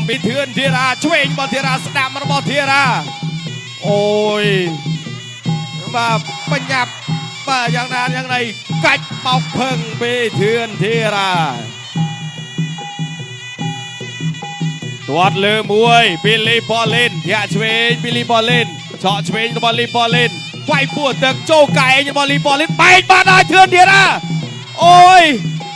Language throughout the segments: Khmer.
ពីធឿនធីរាឆ្វេងរបស់ធីរាស្ដាំរបស់ធីរាអូយបាទបញ្ញាប់បាទយ៉ាងណាយ៉ាងណីកាច់បោកភឹងពីធឿនធីរាទាត់លើមួយពីលីប៉ូលីនធាក់ឆ្វេងពីលីប៉ូលីនឆក់ឆ្វេងរបស់លីប៉ូលីនវាយពួរទឹកចូលកែងរបស់លីប៉ូលីនបែកបាត់ហើយធឿនធីរាអូយ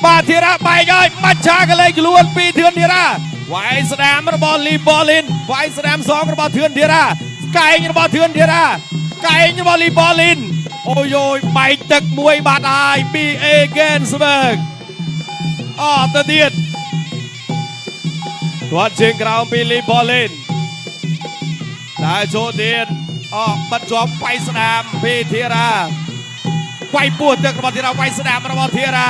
បាទធីរាបែកហើយបាច់ឆាកលេងខ្លួនពីធឿនធីរាវាយស្ដាមរបស់លីប៉ូលីនវាយស្ដាមសងរបស់ធឿនធីរាកែងរបស់ធឿនធីរាកែងរបស់លីប៉ូលីនអូយអូយបែកទឹកមួយបាត់ហើយពីអេហ្គេនស្បឺកទៅទៀតទាត់ជើងក្រោមពីលីប៉ូលីនតែចូលទៀតបាត់ជាប់វាយស្ដាមពីធីរាវាយពោះទឹករបស់ធីរាវាយស្ដាមរបស់ធីរា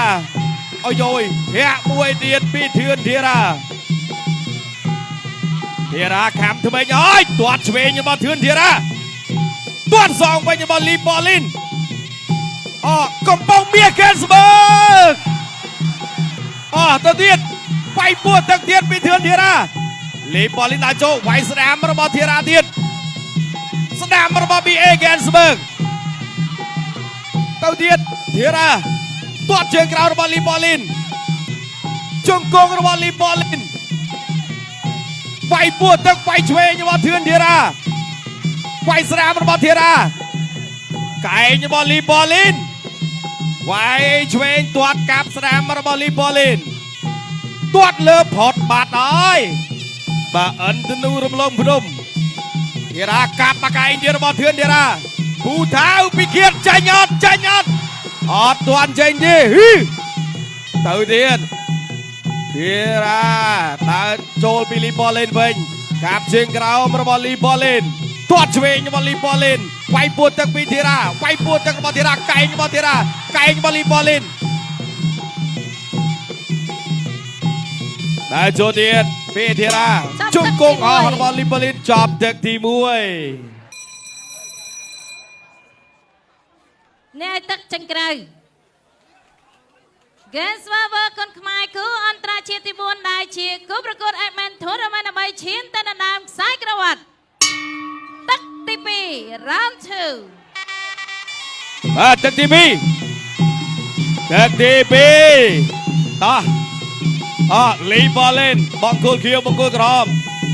អូយអូយធាក់មួយទៀតពីធឿនធីរាខំថ្មីអើយទាត់ឆ្វេងរបស់ធឿនធីរាទាត់សងវិញរបស់លីប៉ូលីនកំពុងមានកេនស្បឺកទៅទៀតវាយពោះទឹកទៀតពីធឿនធីរាលីប៉ូលីនដាក់ចូលវាយស្ដាមរបស់ធីរាទៀតស្ដាមរបស់ពីអេហ្គេនស្បឺកទៅទៀតធីរាទាត់ជើងក្រោយរបស់លីប៉ូលីនជង្គង់របស់លីប៉ូលីនវាយពោះទឹកវាយឆ្វេងរបស់ធឿនធីរាវាយស្ដាមរបស់ធីរាកែងរបស់លីប៉ូលីនវាយឆ្វេងទាត់កាប់ស្ដាមរបស់លីប៉ូលីនទាត់លើផុតបាត់ហើយបាទអិនទនូរំលងភ្នំធីរាកាប់មកកែងទៀតរបស់ធឿនធីរាពូថាវពីគៀតចាញ់អត់ទាន់ចេញទេទៅទៀតធីរាដើរចូលពីលីប៉ូលីនវិញកាប់ជើងក្រោមរបស់លីប៉ូលីនទាត់ឆ្វេងរបស់លីប៉ូលីនវាយពោះទឹកពីធីរាវាយពោះទឹករបស់ធីរាកែងរបស់ធីរាកែងរបស់លីប៉ូលីនដើរចូលទៀតពីធីរាជង្គង់របស់លីប៉ូលីនចាប់ទឹកទី1អ្នកទឹកចេញក្រៅ Guess what កូនខ្មែរគូអន្តរជាតិទី4ដែលជាគូប្រកួត Adman Tournament ដើម្បីឈានទៅដល់ដើមខ្សែក្រវ៉ាត់ទឹកទី2 Round 2បាទទឹកទី2លីប៉ូលីនបង្គោលខៀវបង្គោលក្រហម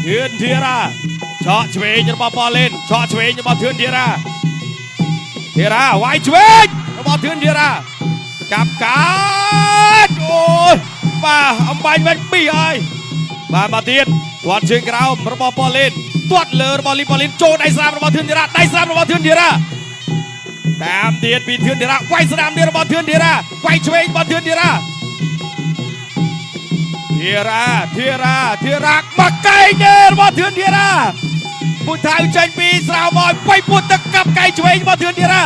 ធឿនធីរាឆក់ឆ្វេងរបស់ប៉ូលីនឆក់ឆ្វេងរបស់ធឿនធីរាវាយឆ្វេងរបស់ធឿនធីរាចាប់កាត់អូយបាទអំបញ្ញវិញ2ហើយបាទមកទៀតទាត់ជើងក្រោមរបស់ប៉ូលីនទាត់លើរបស់លីប៉ូលីនចូលដៃស្រាមរបស់ធឿនធីរាដៃស្រាមរបស់ធឿនធីរាតាមទៀតពីធឿនធីរាវាយស្រាមទៀតរបស់ធឿនធីរាវាយឆ្វេងរបស់ធឿនធីរាមកកែងរបស់ធឿនធីរាពូថៅចេញពីស្រោមឲ្យវាយពោះទឹកកាប់កែងឆ្វេងរបស់ធឿនធីរា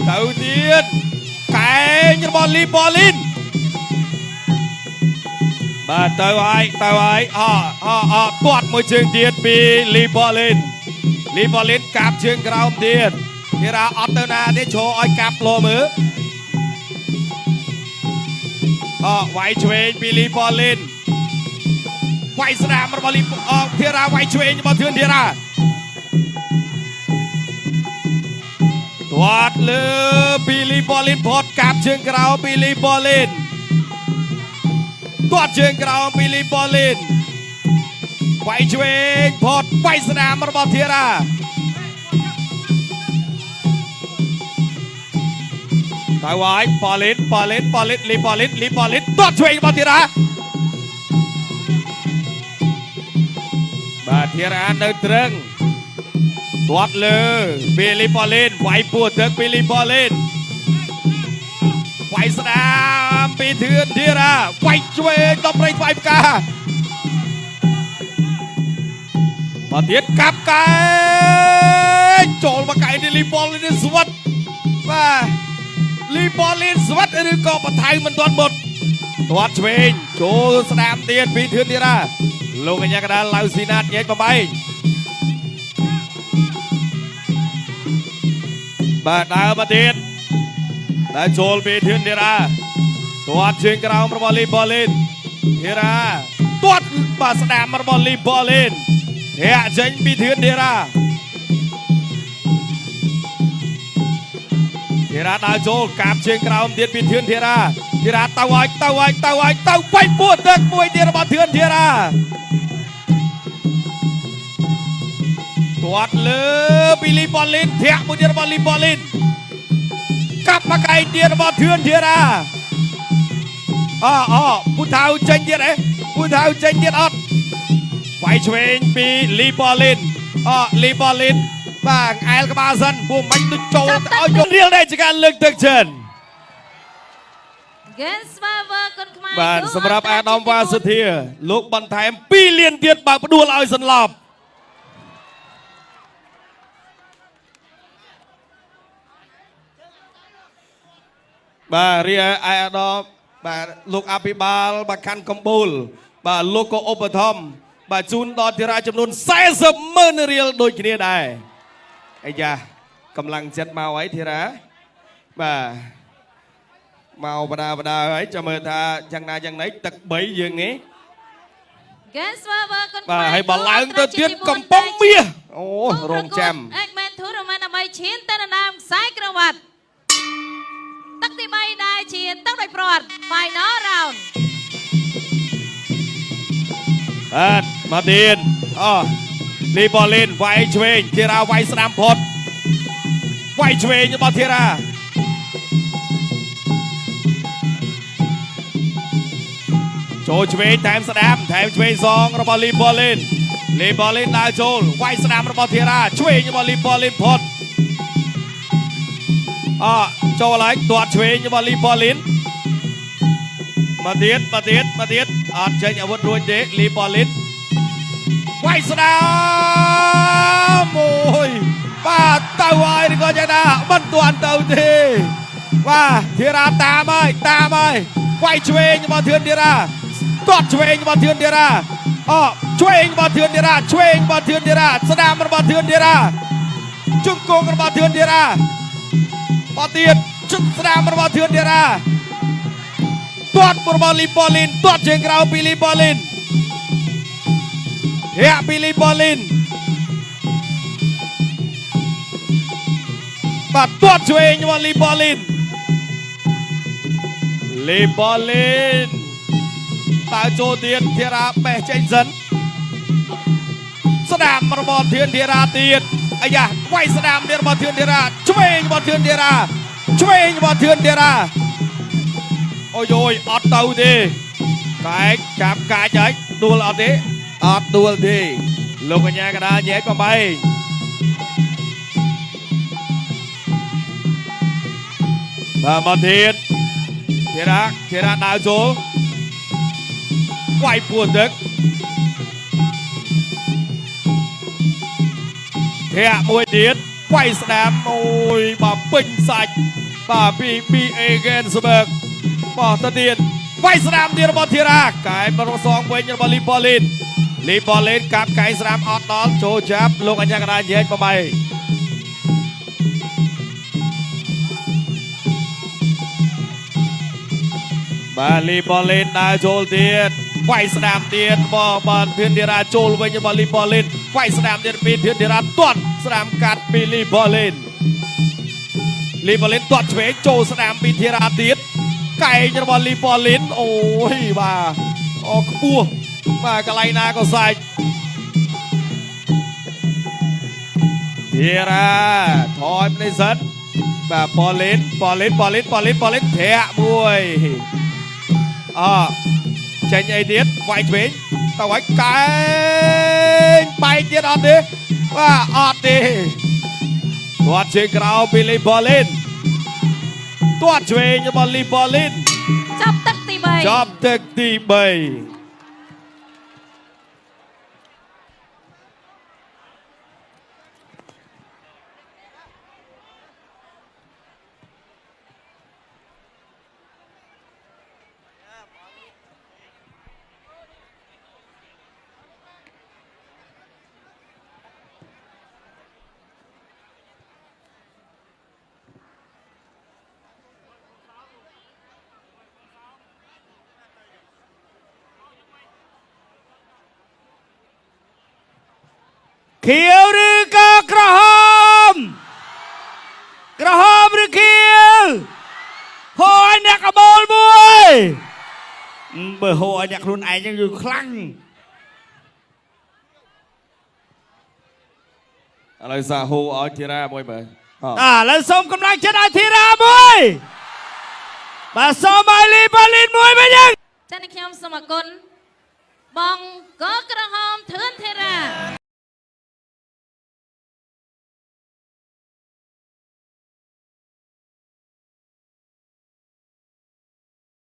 ទៅទៀតកែងរបស់លីប៉ូលីនបាទទៅហើយទាត់មួយជើងទៀតពីលីប៉ូលីនកាប់ជើងក្រោមទៀតធីរាអត់ទៅណាទេឈរឲ្យកាប់លោមើលវាយឆ្វេងពីលីប៉ូលីនវាយស្ដាមរបស់ធីរាវាយឆ្វេងរបស់ធឿនធីរាទាត់លើពីលីប៉ូលីនផតកាប់ជើងក្រោមពីលីប៉ូលីនទាត់ជើងក្រោមពីលីប៉ូលីនវាយឆ្វេងផតវាយស្ដាមរបស់ធីរាទៅហើយប៉ូលីនលីប៉ូលីនទាត់ឆ្វេងរបស់ធីរាបាទធីរានៅត្រឹងទាត់លើពីលីប៉ូលីនវាយពោះទឹកពីលីប៉ូលីនវាយស្ដាមពីធឿនធីរាវាយឆ្វេងដល់ព្រៃស្វាយផ្កាមកទៀតកាប់កែងចូលមកកែងលីប៉ូលីនស្វិតបាទលីប៉ូលីនស្វិតឬក៏បថៅមិនទាន់មុតទាត់ឆ្វេងចូលស្ដាមទៀតពីធឿនធីរាលោកកញ្ញាកដាលឡៅស៊ីណាតញែកបបែកបាទដើរមកទៀតដើរចូលពីធឿនធីរាទាត់ជើងក្រោមរបស់លីប៉ូលីនធីរា ទាត់បាទស្ដាមរបស់លីបលីនធាក់ចេញពីធឿនធីរ៉ាដើរចូលកាប់ជើងក្រោមទៀតពីធឿនធីរ៉ាទៅបាច់ពួតទឹកមួយទៀតរបស់ធឿនធីរ៉ាទាត់លើពីលីបលីនធាក់មួយទៀតរបស់លីបលីនកាប់មកឯងទៀតរបស់ធឿនធីរ៉ាពូថៅចេញទៀតពូថៅចេញទៀតអត់វាយឆ្វេងពីលីបលីនលីបលីនបាទអែលក្បាលសិនពូមិនទៅចូលឲ្យយករៀលដែរជាការលើកទឹកចិនបាទសម្រាប់អាដាមវ៉ាសុធាលោកបន្ថែម2លានទៀតបើផ្ដួលឲ្យសន្លប់បាទរីឯអាដាមបាទលោកអភិបាលបាទខណ្ឌកំពូលបាទលោកក៏ឧបត្ថម្ភបាទជូនដល់ធីរ៉ាចំនួន40,000រៀលដូចគ្នាដែរអាយ៉ាកម្លាំងចិត្តមកហើយធីរ៉ាបាទមកបដាហើយចាំមើលថាយ៉ាងណាយ៉ាងណីទឹក3យើងនេះបាទហើយបើឡើងទៅទៀតកំប៉ុងមាសអូរងចាំអេកមែនធូរម៉ាន3ឈានទៅតាមខ្សែក្រវ៉ាត់ទឹកទី3ដែរឈានទឹកដោយព្រាត់ Final round បាទមកទៀតលីបលីនវាយឆ្វេងធីរ៉ាវាយស្ដាំផុតវាយឆ្វេងរបស់ធីរ៉ាចូលឆ្វេងថែមស្ដាំថែមឆ្វេងសងរបស់លីបលីនដើរចូលវាយស្ដាំរបស់ធីរ៉ាឆ្វេងរបស់លីបលីនផុតចូលហើយទាត់ឆ្វេងរបស់លីបលីនមកទៀតអត់ចេញអាវុធរួចទេលីបលីនវាយស្ដាំអូយបាទទៅហើយឬក៏យ៉ាងណាមិនទាន់ទៅទេបាទធីរ៉ាតាមហើយវាយឆ្វេងរបស់ធឿនធីរ៉ាទាត់ឆ្វេងរបស់ធឿនធីរ៉ាឆ្វេងរបស់ធឿនធីរ៉ាស្ដាំរបស់ធឿនធីរ៉ាជង្គង់របស់ធឿនធីរ៉ាបត់ទៀតជុំស្ដាមរបស់ធឿនធីរ៉ាទាត់របស់លីបលីនទាត់ជើងក្រោមពីលីបលីនធាក់ពីលីបលីនបាទទាត់ឆ្វេងរបស់លីបលីនតើចូលទៀតធីរ៉ាបេះចេញសិនស្ដាមរបស់ធឿនធីរ៉ាទៀតអាយ៉ាវាយស្ដាមទៀតរបស់ធឿនធីរ៉ាឆ្វេងរបស់ធឿនធីរ៉ាអូយអត់ទៅទេកែកចាប់កាច់ហើយដួលអត់ទេលោកកញ្ញាកដាញែក8បាទមកទៀតធីរ៉ាដើរចូលវាយពួតទឹកធាក់មួយទៀតវាយស្ដាមអូយបាទពេញសាច់បាទពី BA Gensberg បោះទៅទៀតវាយស្ដាមទៀតរបស់ធីរ៉ាកែមករកសងវិញរបស់លីបលីនកាប់កែស្ដាមអត់ដល់ចូលចាប់លោកអញ្ញាកណ្ដាលញែក8បាទលីបលីនដើរចូលទៀតវាយស្ដាមទៀតបាទធឿនធីរ៉ាចូលវិញរបស់លីបលីនវាយស្ដាមទៀតពីធឿនធីរ៉ាទាត់ស្ដាមកាត់ពីលីបលីនទាត់ឆ្វេងចូលស្ដាមពីធីរ៉ាទៀតកែងរបស់លីបលីនអូយបាទខ្ពស់បាទកន្លែងណាក៏សាច់ធីរ៉ាថយផ្នែកសិនបាទបលីនធាក់មួយចេញអីទៀតវាយឆ្វេងទៅឲ្យកែងបែកទៀតអត់ទេបាទអត់ទេទាត់ជើងក្រោមពីលីបលីនទាត់ឆ្វេងរបស់លីបលីនចាប់ទឹកទី3 ขียวหรือก็กระหอมหรือเขียวโหยเนี่ยกระบอลมวยเบอร์โหยเนี่ยรุ่นไอยังอยู่คลั่ง อะไรซาโฮเอาทีระมวยเบอร์ แล้วส่งกำลังจะได้ทีรามวยมาซ้อมไมลีบอลลินมวยไปยัง ចា៎ខ្ញុំសូមអរគុណបងកក្រហ